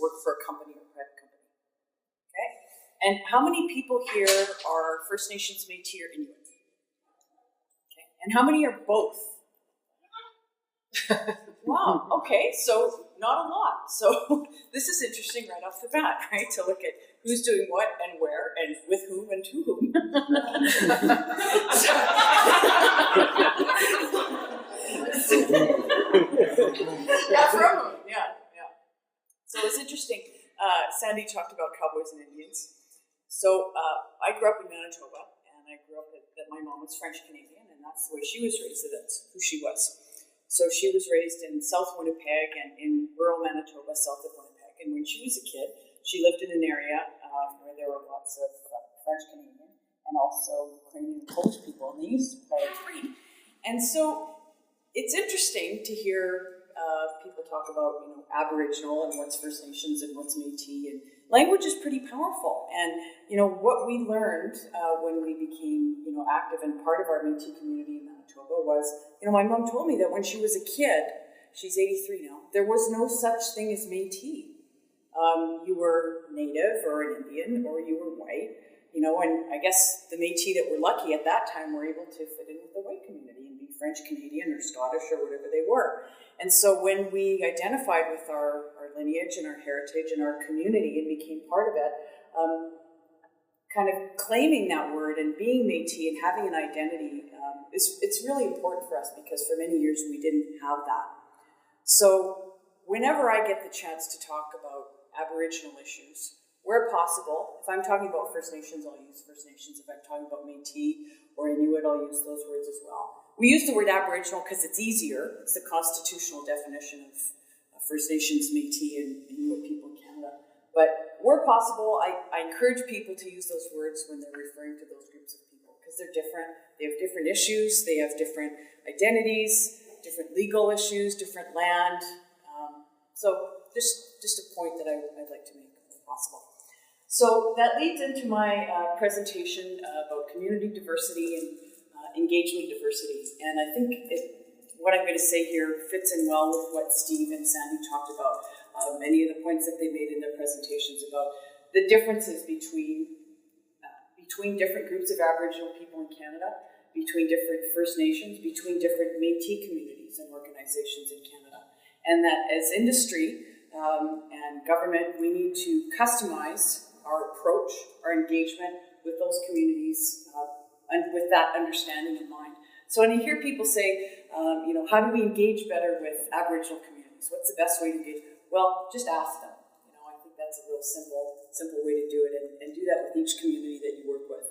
work for a company or a private company. Okay? And how many people here are First Nations, Métis, or Inuit? Okay. And how many are both? Wow, okay, so not a lot. So this is interesting right off the bat, right? To look at who's doing what and where and with whom and to whom. Yeah, from whom, yeah. So it's interesting. Sandy talked about cowboys and Indians. So I grew up in Manitoba, and I grew up that my mom was French Canadian, and that's the way she was raised. So that's who she was. So she was raised in South Winnipeg and in rural Manitoba, south of Winnipeg. And when she was a kid, she lived in an area where there were lots of French Canadian and also Ukrainian and Polish people, and they used to play and breed. And so it's interesting to hear people talk about, Aboriginal and what's First Nations and what's Métis, and language is pretty powerful. And what we learned when we became active and part of our Métis community in Manitoba was, my mom told me that when she was a kid, she's 83 now, there was no such thing as Métis. You were Native or an Indian or you were white, and I guess the Métis that were lucky at that time were able to fit in with the white community and be French Canadian or Scottish or whatever they were. And so when we identified with our lineage and our heritage and our community and became part of it, kind of claiming that word and being Métis and having an identity, it's really important for us because for many years we didn't have that. So whenever I get the chance to talk about Aboriginal issues, where possible, if I'm talking about First Nations, I'll use First Nations. If I'm talking about Métis or Inuit, I'll use those words as well. We use the word Aboriginal because it's easier. It's the constitutional definition of First Nations, Métis, and Inuit people in Canada. But where possible, I encourage people to use those words when they're referring to those groups of people because they're different. They have different issues. They have different identities, different legal issues, different land. So just a point that I'd like to make if possible. So that leads into my presentation about community diversity and engagement diversity. And I think what I'm going to say here fits in well with what Steve and Sandy talked about. Many of the points that they made in their presentations about the differences between different groups of Aboriginal people in Canada, between different First Nations, between different Métis communities and organizations in Canada. And that as industry and government, we need to customize our approach, our engagement with those communities and with that understanding in mind. So when I hear people say, how do we engage better with Aboriginal communities? What's the best way to engage? Well, just ask them. I think that's a real simple way to do it, and do that with each community that you work with.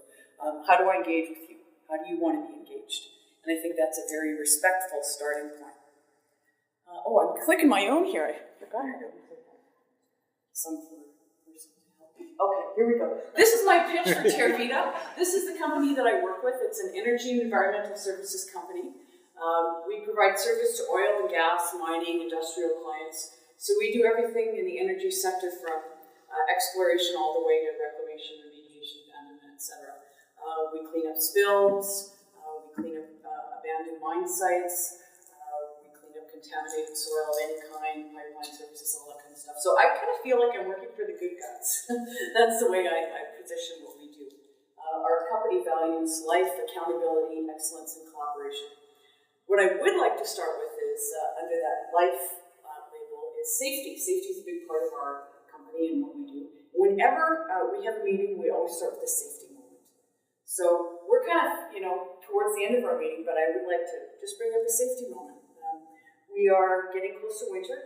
How do I engage with you? How do you want to be engaged? And I think that's a very respectful starting point. I'm clicking my own here. I forgot. Some person to help me. Okay, here we go. This is my pitch for Tervita. This is the company that I work with. It's an energy and environmental services company. We provide service to oil and gas, mining, industrial clients. So we do everything in the energy sector from exploration all the way to reclamation, remediation, abandonment, etc. We clean up spills, we clean up abandoned mine sites, we clean up contaminated soil of any kind, pipeline services, all that kind of stuff. So I kind of feel like I'm working for the good guys. That's the way I position what we do. Our company values life, accountability, excellence, and collaboration. What I would like to start with is, under that life label, is safety. Safety is a big part of our company and what we do. Whenever we have a meeting, we always start with a safety moment. So we're kind of, towards the end of our meeting, but I would like to just bring up a safety moment. We are getting close to winter,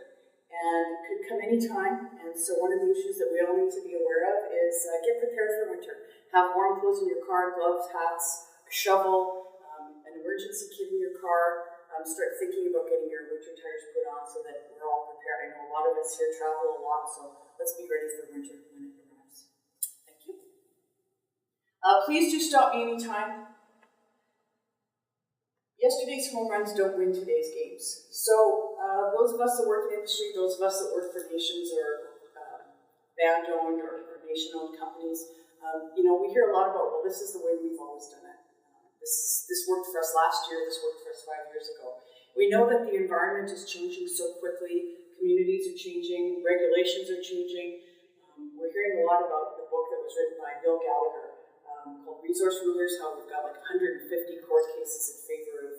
and it could come anytime. And so one of the issues that we all need to be aware of is get prepared for winter. Have warm clothes in your car, gloves, hats, a shovel, an emergency kit in your car. Start thinking about getting your winter tires put on so that we're all prepared. I know a lot of us here travel a lot, so let's be ready for winter when it arrives. Thank you. Please do stop me anytime. Yesterday's home runs don't win today's games. So those of us that work in industry, those of us that work for nations or band-owned or nation-owned companies, we hear a lot about, well, this is the way we've always done it. This worked for us last year, this worked for us 5 years ago. We know that the environment is changing so quickly, communities are changing, regulations are changing. We're hearing a lot about the book that was written by Bill Gallagher called Resource Rulers, how we've got like 150 court cases in favor of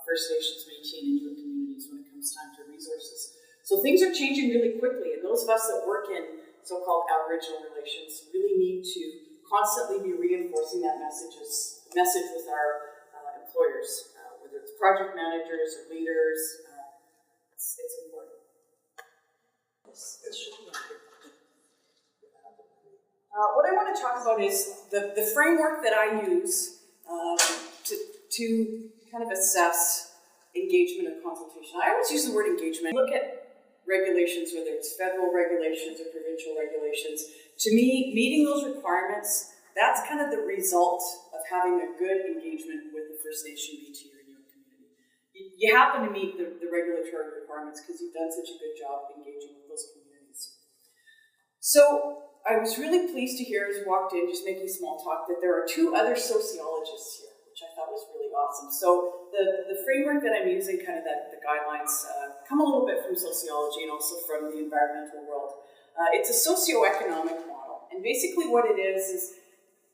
First Nations, Métis, and Inuit communities when it comes time to resources. So things are changing really quickly, and those of us that work in so-called Aboriginal relations really need to constantly be reinforcing that message with our employers, whether it's project managers or leaders. It's important. What I want to talk about is the framework that I use to kind of assess engagement and consultation. I always use the word engagement. Look at regulations, whether it's federal regulations or provincial regulations. To me, meeting those requirements, that's kind of the result of having a good engagement with the First Nation, Métis, or Inuit community. You happen to meet the regulatory requirements because you've done such a good job engaging with those communities. So I was really pleased to hear, as I walked in, just making small talk, that there are two other sociologists here, which I thought was really awesome. So the framework that I'm using, kind of the guidelines, come a little bit from sociology and also from the environmental world. It's a socioeconomic model, and basically what it is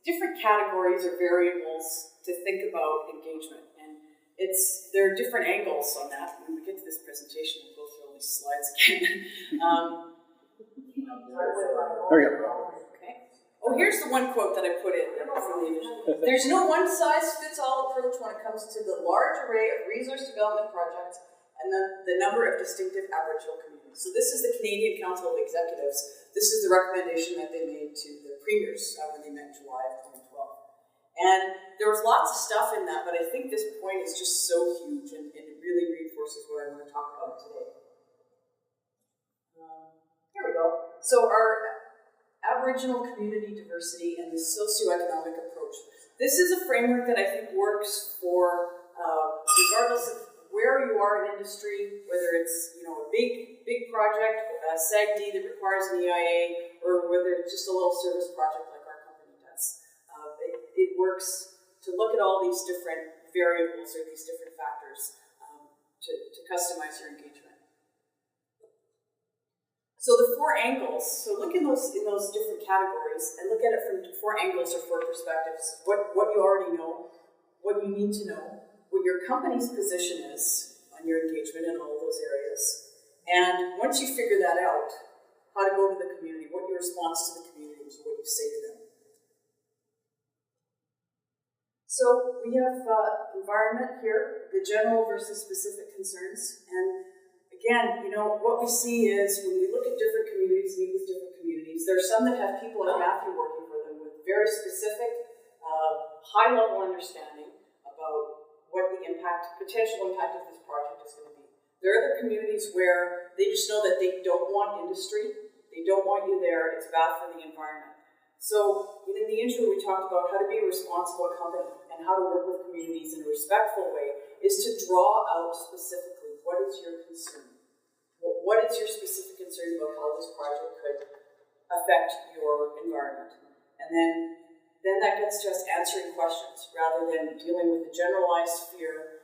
different categories or variables to think about engagement, and there are different angles on that. When we get to this presentation, we'll go through all these slides again. There we go. Okay. Oh, here's the one quote that I put in from the edition. There's no one-size-fits-all approach when it comes to the large array of resource development projects and the number of distinctive Aboriginal communities. So this is the Canadian Council of Executives. This is the recommendation that they made to the premiers when they met in July of 2012. And there was lots of stuff in that, but I think this point is just so huge, and it really reinforces what I want to talk about today. Here we go. So our Aboriginal community diversity and the socioeconomic approach. This is a framework that I think works for regardless of where you are in industry, whether it's a big project, SAGD that requires an EIA, or whether it's just a little service project like our company does. It works to look at all these different variables or these different factors to customize your engagement. So the four angles, so look in those different categories and look at it from four angles or four perspectives. What you already know, what you need to know, what your company's position is on your engagement in all of those areas. And once you figure that out, how to go to the community, what your response to the community is, what you say to them. So we have environment here, the general versus specific concerns. And again, what we see is when we look at different communities, meet with different communities, there are some that have people like Matthew working for them with very specific, high-level understanding about what the potential impact of this project is going to be. There are other communities where they just know that they don't want industry, they don't want you there, it's bad for the environment. So in the intro we talked about how to be a responsible company and how to work with communities in a respectful way is to draw out specifically what is your concern. What is your specific concern about how this project could affect your environment? And then that gets to us answering questions rather than dealing with the generalized fear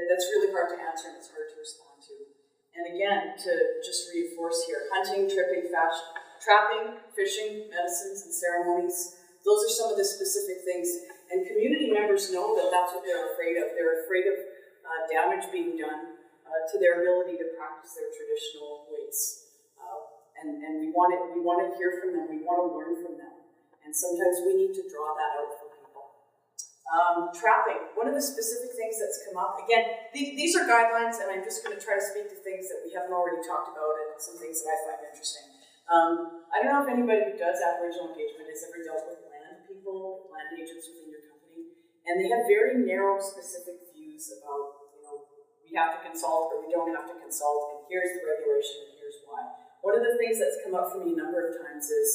that's really hard to answer and it's hard to respond to. And again, to just reinforce here, hunting, trapping, fishing, medicines, and ceremonies, those are some of the specific things. And community members know that that's what they're afraid of. They're afraid of damage being done to their ability to practice their traditional ways. And we want to hear from them, we want to learn from them. And sometimes we need to draw that out for people. Trapping, one of the specific things that's come up, again, these are guidelines, and I'm just going to try to speak to things that we haven't already talked about and some things that I find interesting. I don't know if anybody who does Aboriginal engagement has ever dealt with land people, land agents within your company, and they have very narrow, specific views about, we have to consult or we don't have to consult, and here's the regulation and here's why. One of the things that's come up for me a number of times is,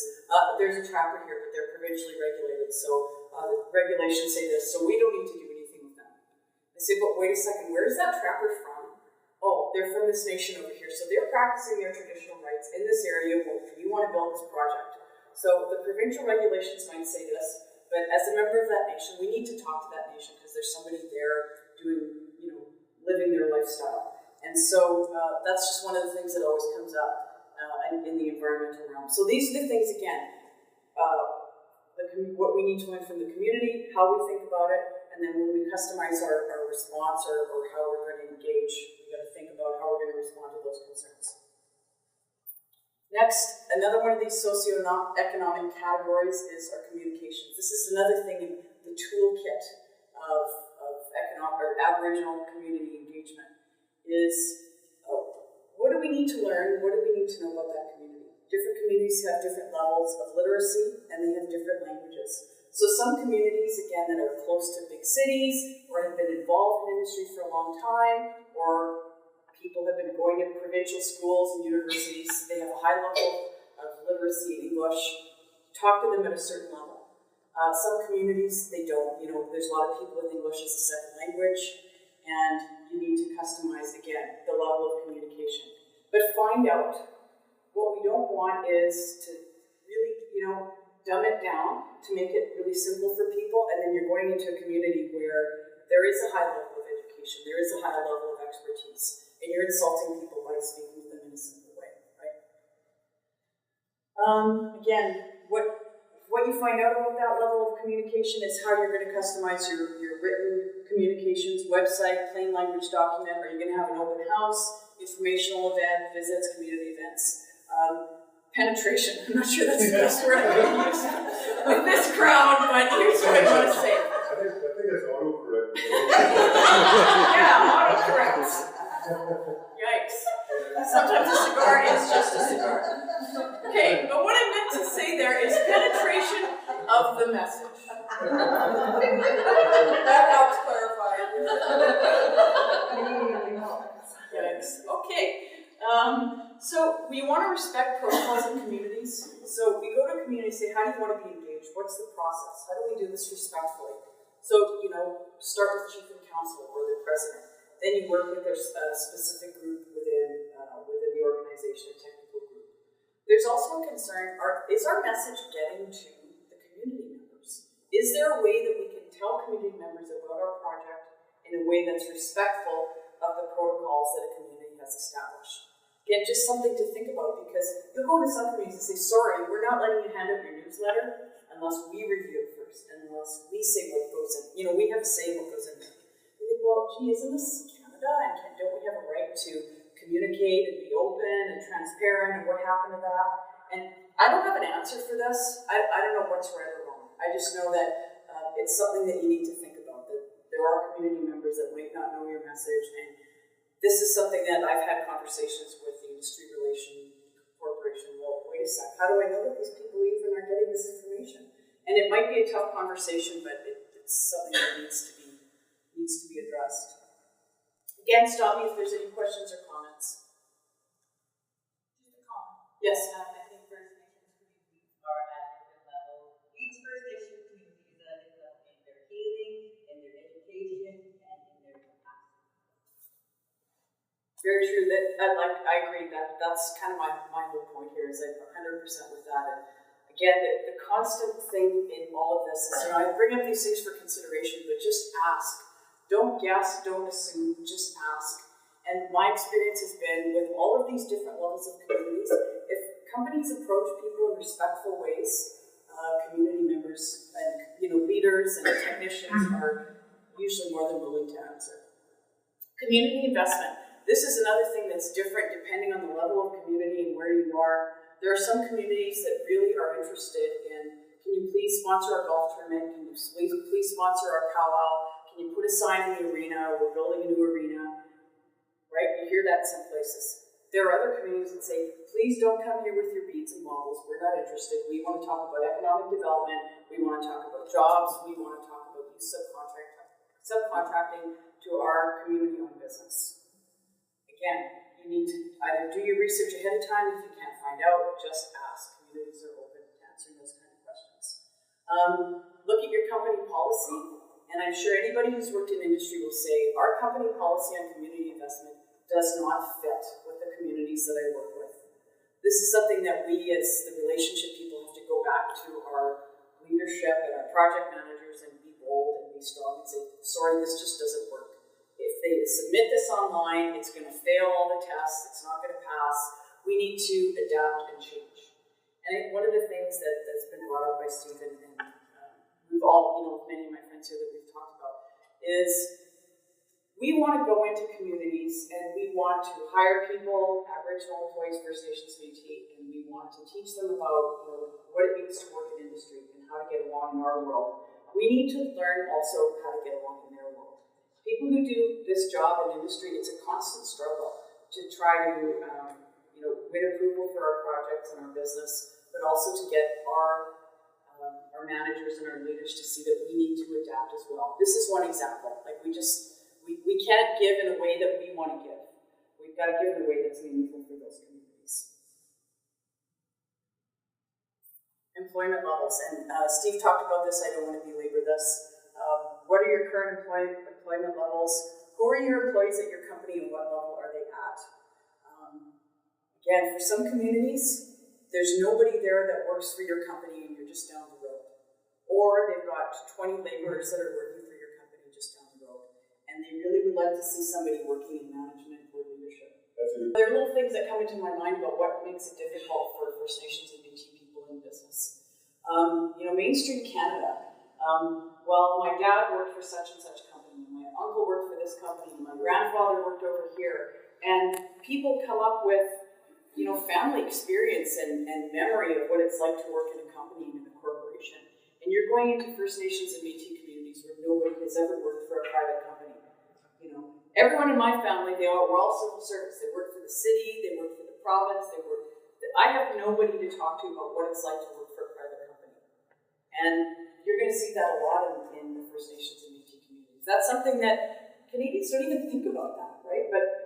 there's a trapper here, but they're provincially regulated, so the regulations say this, so we don't need to do anything with them. I say, but wait a second, where is that trapper from? Oh, they're from this nation over here, so they're practicing their traditional rights in this area where you want to build this project. So the provincial regulations might say this, but as a member of that nation, we need to talk to that nation because there's somebody there doing, living their lifestyle. And so that's just one of the things that always comes up in the environmental realm. So these are the things, again, what we need to learn from the community, how we think about it, and then when we customize our response or how we're going to engage, we've got to think about how we're going to respond to those concerns. Next, another one of these socioeconomic categories is our communications. This is another thing in the toolkit of economic or Aboriginal community engagement is what do we need to learn? What do we need to know about that community? Different communities have different levels of literacy and they have different languages. So some communities, again, that are close to big cities or have been involved in industry for a long time, or people have been going to provincial schools and universities, they have a high level of literacy in English. Talk to them at a certain level. Some communities, they don't. There's a lot of people with English as a second language, and you need to customize, again, the level of communication. But find out. What we don't want is to really, dumb it down to make it really simple for people, and then you're going into a community where there is a high level of education, there is a high level of expertise, and you're insulting people by speaking to them in a simple way, right? Again, what you find out about that level of communication is how you're going to customize your written communications, website, plain language document. Are you going to have an open house, informational event, visits, community events? Penetration. I'm not sure that's the best word I can use with this crowd, but here's what I want to say. I think it's autocorrect. Yeah, autocorrect. Yikes. Sometimes a cigar is just a cigar. Okay, but what I meant to say there is penetration of the message. That helps clarify. Yikes. Okay. So we want to respect protocols in communities. So we go to a community and say, how do you want to be engaged? What's the process? How do we do this respectfully? So, start with chief and council or the president. Then you work with a specific group within the organization, a technical group. There's also a concern, is our message getting to the community members? Is there a way that we can tell community members about our project in a way that's respectful of the protocols that a community has established? Again, just something to think about, because you'll go into some communities and say, sorry, we're not letting you hand out your newsletter unless we review it first, and unless we say what goes in. We have a say what goes in there. You think, well, gee, isn't this Canada, and don't we have a right to communicate and be open and transparent, and what happened to that? And I don't have an answer for this. I don't know what's right or wrong. I just know that it's something that you need to think about, that there are community members that might not know your message, and this is something that I've had conversations with the Industry Relations Corporation. Well, wait a sec, how do I know that these people even are getting this information? And it might be a tough conversation, but it's something that needs to be addressed. Again, stop me if there's any questions or comments. Just a comment. Yes. I think First Nations communities are at different levels. Each First Nation community is at a different level in their healing, in their education, and in their capacity. Very true. I agree that that's kind of my whole point here, is I'm 100% with that. And again, the constant thing in all of this is, I bring up these things for consideration, but just ask. Don't guess, don't assume, just ask. And my experience has been with all of these different levels of communities, if companies approach people in respectful ways, community members and leaders and technicians are usually more than willing to answer. Community investment. This is another thing that's different depending on the level of community and where you are. There are some communities that really are interested in, can you please sponsor our golf tournament? Can you please sponsor our powwow? Can you put a sign in the arena? We're building a new arena. Right? You hear that in some places. There are other communities that say, please don't come here with your beads and baubles. We're not interested. We want to talk about economic development. We want to talk about jobs. We want to talk about use subcontracting to our community-owned business. Again, you need to either do your research ahead of time. If you can't find out, just ask. Communities are open to answering those kind of questions. Look at your company policy, and I'm sure anybody who's worked in industry will say, our company policy on community investment does not fit with the communities that I work with. This is something that we, as the relationship people, have to go back to our leadership and our project managers and be bold and be strong and say, sorry, this just doesn't work. If they submit this online, it's going to fail all the tests, it's not going to pass. We need to adapt and change. And I think one of the things that's been brought up by Stephen, and we've all, many of my friends here that we've talked about, is we want to go into communities and we want to hire people, Aboriginal employees, First Nations, Métis, and we want to teach them about what it means to work in industry and how to get along in our world. We need to learn also how to get along in their world. People who do this job in industry, it's a constant struggle to try to win approval for our projects and our business, but also to get our managers and our leaders to see that we need to adapt as well. This is one example. Like we can't give in a way that we want to give. We've got to give in a way that's meaningful for those communities. Employment levels, and Steve talked about this, I don't want to belabor this. What are your current employment levels? Who are your employees at your company and what level are they at? Again, for some communities, there's nobody there that works for your company and you're just down the road. Or they've got 20 laborers that are working for your company just down the road. And they really would like to see somebody working in management or leadership. There are little things that come into my mind about what makes it difficult for First Nations and Métis people in business. Mainstream Canada. Well, my dad worked for such and such company, my uncle worked for this company, my grandfather worked over here, and people come up with family experience and memory of what it's like to work in a company and in a corporation. And you're going into First Nations and Métis communities where nobody has ever worked for a private company. Everyone in my family, we're all civil service. They work for the city, they work for the province, I have nobody to talk to about what it's like to work for a private company. And you're going to see that a lot in the First Nations and Métis communities. That's something that Canadians don't even think about that, right? But,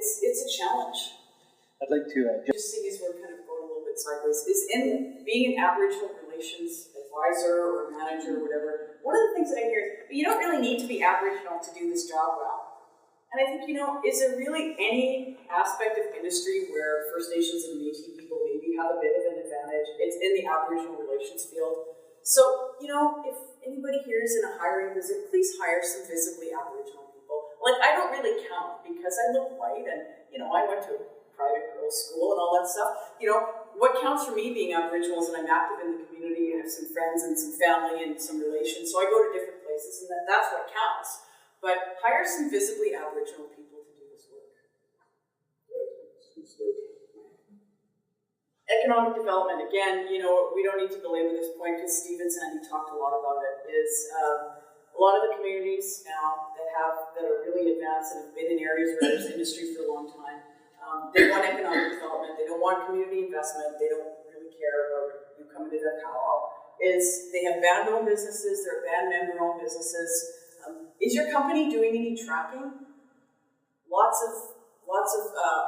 it's a challenge. I'd like to just seeing as we're kind of going a little bit sideways, is in being an Aboriginal Relations advisor or manager or whatever, one of the things that I hear is, but you don't really need to be Aboriginal to do this job well. And I think, is there really any aspect of industry where First Nations and Métis people maybe have a bit of an advantage? It's in the Aboriginal Relations field. So, if anybody here is in a hiring visit, please hire some visibly Aboriginal people. Like, I don't really count because I look white and, I went to private girls' school and all that stuff. What counts for me being Aboriginal is that I'm active in the community and have some friends and some family and some relations. So I go to different places, and that's what counts. But hire some visibly Aboriginal people to do this work. Economic development, again, we don't need to belabor this point because Steve and Sandy talked a lot about it, is a lot of the communities now that are really advanced and have been in areas where there's industry for a long time, they want economic development, they don't want community investment, they don't really care about you coming to their powwow. They have band-owned businesses, they're band member-owned businesses. Is your company doing any tracking? Lots of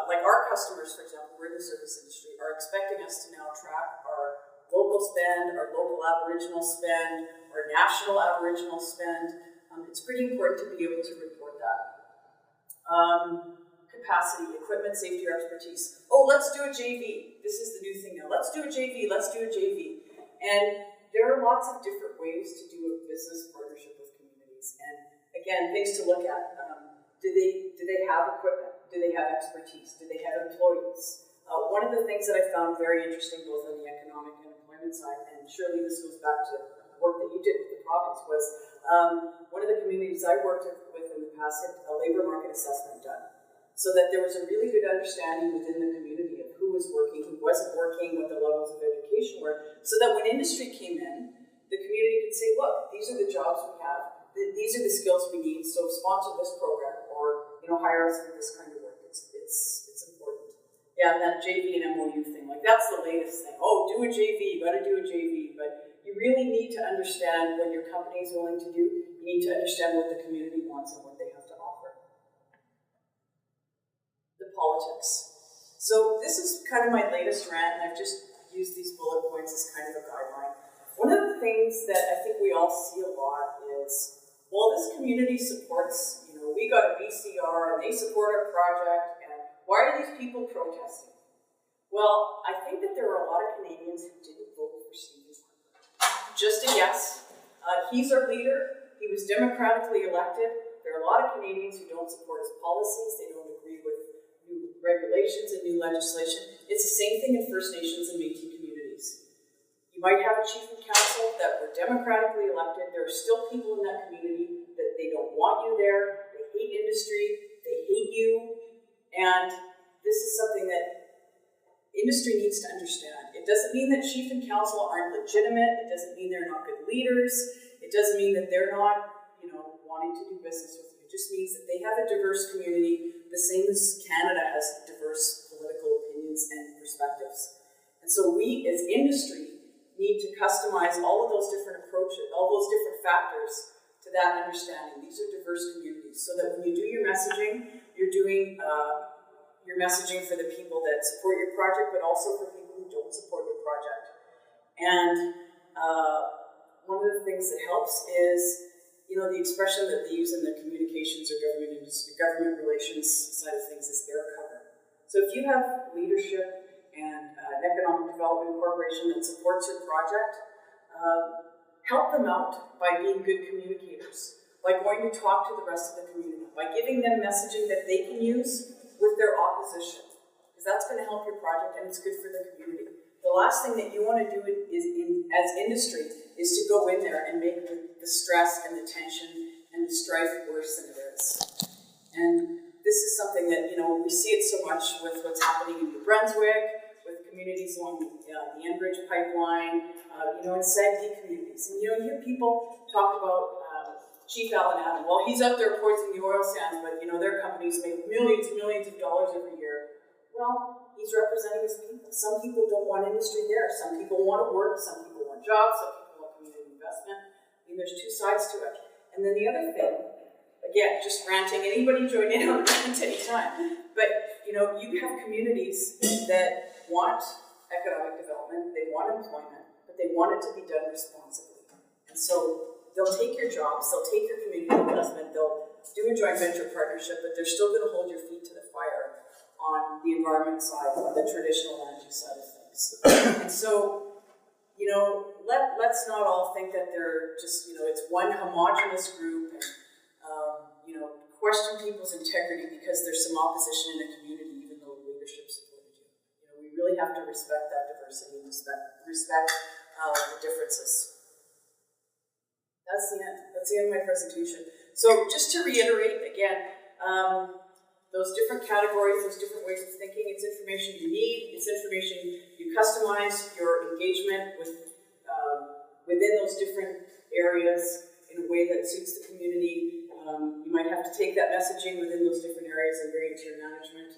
like our customers, for example, we're in the service industry, are expecting us to now track our local spend, our local Aboriginal spend, our national Aboriginal spend. It's pretty important to be able to report that. Capacity, equipment, safety, or expertise. Oh, let's do a JV. This is the new thing now. Let's do a JV. And there are lots of different ways to do a business partnership with communities. And again, things to look at. Do they have equipment? Do they have expertise? Do they have employees? One of the things that I found very interesting, both on the economic and employment side, and surely this goes back to work that you did with the province, was one of the communities I worked with in the past had a labor market assessment done, so that there was a really good understanding within the community of who was working, who wasn't working, what the levels of education were, so that when industry came in, the community could say, look, these are the jobs we have, these are the skills we need, so sponsor this program, or hire us for this kind of work. It's important. Yeah, and that JV and MOU thing, like that's the latest thing. Oh, do a JV, you gotta do a JV, but you really need to understand what your company is willing to do. You need to understand what the community wants and what they have to offer. The politics. So this is kind of my latest rant, and I've just used these bullet points as kind of a guideline. One of the things that I think we all see a lot is, well, this community supports, we got a VCR and they support our project, and why are these people protesting? Well, I think that there are a lot of Canadians who didn't vote for Stephen. Just a yes. He's our leader. He was democratically elected. There there are a lot of Canadians who don't support his policies, they don't agree with new regulations and new legislation. It's the same thing in First Nations and Métis communities. You might have a chief and council that were democratically elected. There are still people in that community that they don't want you there, they hate industry, they hate you, and this is something that industry needs to understand. It doesn't mean that chief and council aren't legitimate, it doesn't mean they're not good leaders, it doesn't mean that they're not, wanting to do business with you. It just means that they have a diverse community, the same as Canada has diverse political opinions and perspectives. And so we, as industry, need to customize all of those different approaches, all those different factors to that understanding. These are diverse communities, so that when you do your messaging, you're doing your messaging for the people that support your project, but also for people who don't support your project. And one of the things that helps is, the expression that they use in the communications or government relations side of things is air cover. So if you have leadership and an economic development corporation that supports your project, help them out by being good communicators, by going to talk to the rest of the community, by giving them messaging that they can use with their opposition, because that's going to help your project and it's good for the community. The last thing that you want to do as industry is to go in there and make the stress and the tension and the strife worse than it is. And this is something that, we see it so much with what's happening in New Brunswick, with communities along the Enbridge pipeline, in SAGD communities. And, you hear people talk about Chief Alan Adam. Well, he's out there poisoning the oil sands, but, their companies make millions of dollars every year. Well, he's representing his people. Some people don't want industry there. Some people want to work. Some people want jobs. Some people want community investment. There's two sides to it. And then the other thing, again, just ranting, anybody join in on rant anytime. But, you have communities that want economic development, they want employment, but they want it to be done responsibly. And so they'll take your jobs, they'll take your community investment, they'll do a joint venture partnership, but they're still going to hold your feet to the fire on the environment side, on the traditional land use side of things. And so, let's not all think that they're just, it's one homogenous group and, question people's integrity because there's some opposition in a community, even though leadership supported you. We really have to respect that diversity and respect the differences. That's the end. That's the end of my presentation. So just to reiterate again, those different categories, those different ways of thinking, it's information you need, it's information you customize your engagement with within those different areas in a way that suits the community. You might have to take that messaging within those different areas and bring it to your management.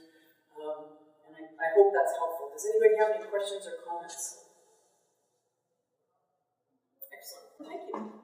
And I hope that's helpful. Does anybody have any questions or comments? Excellent. Thank you.